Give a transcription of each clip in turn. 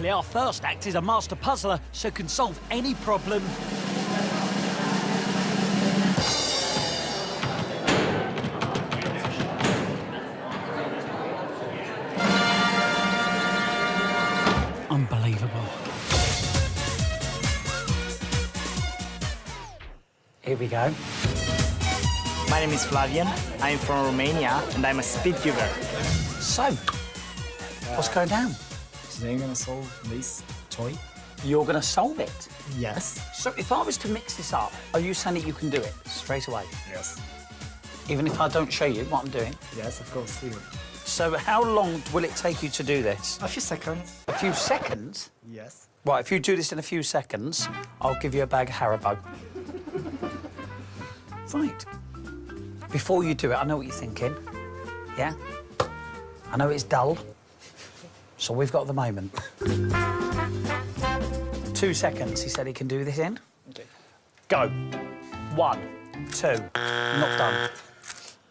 Luckily, our first act is a master puzzler, so can solve any problem. Unbelievable. Here we go. My name is Flavian. I'm from Romania, and I'm a speedcuber. So, what's going down? Today I'm gonna solve this toy. You're going to solve it? Yes. So if I was to mix this up, are you saying that you can do it straight away? Yes. Even if I don't show you what I'm doing? Yes, of course. Here. So how long will it take you to do this? A few seconds. A few seconds? Yes. Right, if you do this in a few seconds, I'll give you a bag of Haribo. Right. Before you do it, I know what you're thinking. Yeah? I know it's dull. So we've got the moment. 2 seconds, he said he can do this in. Okay. Go. 1, 2. Not done.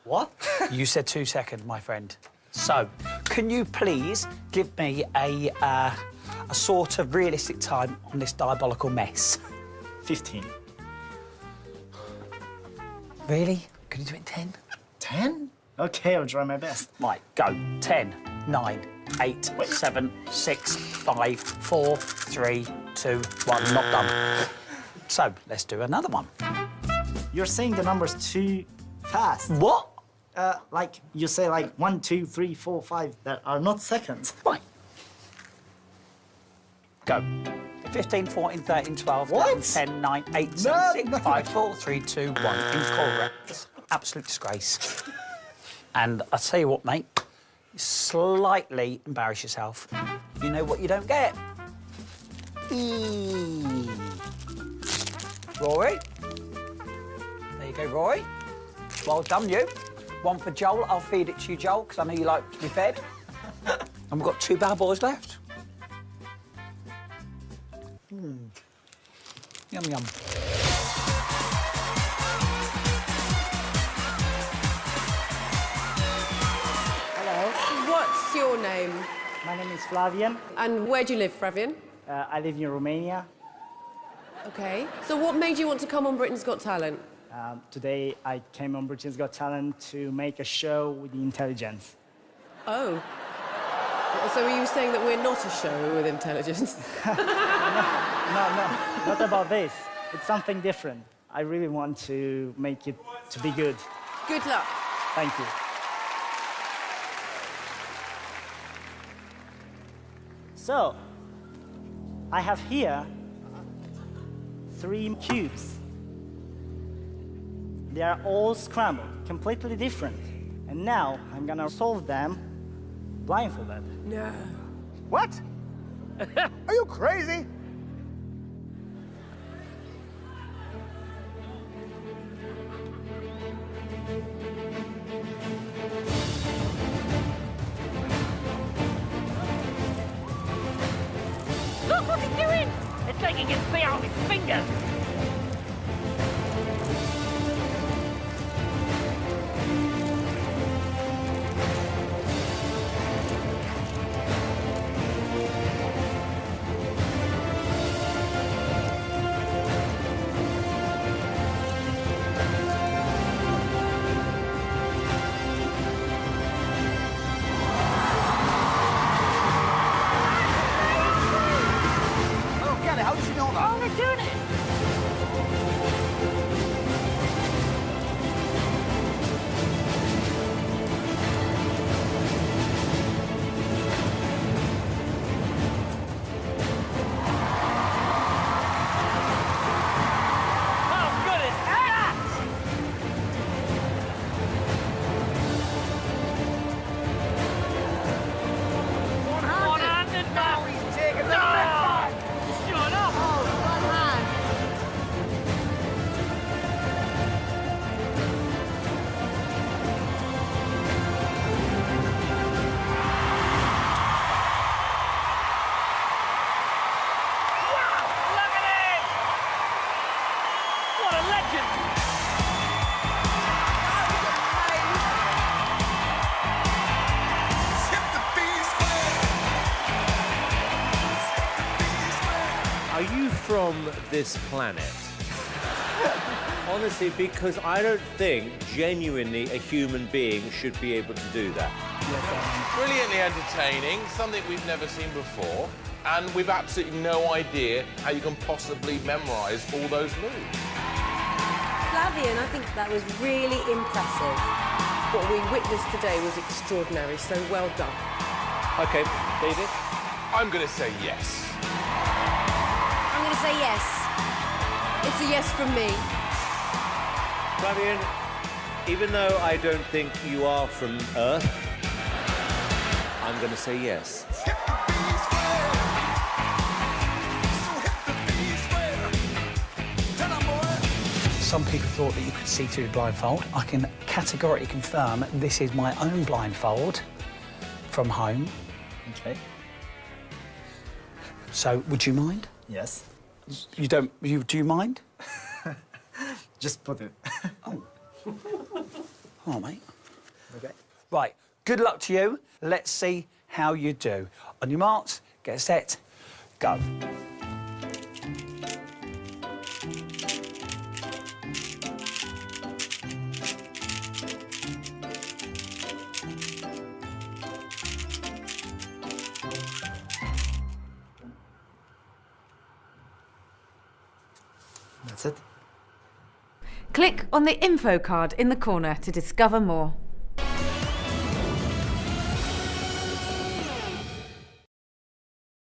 What? You said 2 seconds, my friend. So, can you please give me a sort of realistic time on this diabolical mess? 15. Really? Can you do it in 10? 10? Okay, I'll try my best. Right, go. 10, 9, 8, 7, 6, 5, 4, 3, 2, 1. Not done. So, let's do another one. You're saying the numbers too fast. What? Like, you say like 1, 2, 3, 4, 5 that are not seconds. Right. Go. 15, 14, 13, 12, What? 11, 10, 9, 8, 7, 6, 5, 4, 3, 2, 1. Incorrect. Absolute disgrace. And I tell you what, mate, you slightly embarrass yourself. You know what you don't get? Eee. Rory. There you go, Rory. Well done, you. One for Joel. I'll feed it to you, Joel, because I know you like to be fed. And we've got 2 bad boys left. Yum, yum. Hello. What's your name? My name is Flavian. And where do you live, Flavian? I live in Romania. OK. So what made you want to come on Britain's Got Talent? Today, I came on Britain's Got Talent to make a show with the intelligence. Oh. So are you saying that we're not a show with intelligence? No, not about this. It's something different. I really want to make it to be good. Good luck. Thank you. So, I have here 3 cubes. They are all scrambled, completely different. And now I'm gonna solve them blindfolded. No. What? Are you crazy? Look what he's doing! It's like he can see out his fingers. How did you know that? Oh, they're doing it! from this planet? Honestly, because I don't think genuinely a human being should be able to do that. Brilliantly entertaining, something we've never seen before, and we've absolutely no idea how you can possibly memorise all those moves. Flavian, I think that was really impressive. What we witnessed today was extraordinary, so well done. OK, David? I'm going to say yes. I'm going to say yes. It's a yes from me. Flavian, even though I don't think you are from Earth, I'm going to say yes. Some people thought that you could see through the blindfold. I can categorically confirm this is my own blindfold from home. Okay. So, would you mind? Yes. You don't... do you mind? Just put it. Oh, mate. Okay. Right, good luck to you. Let's see how you do. On your marks, get set, go. That's it. Click on the info card in the corner to discover more.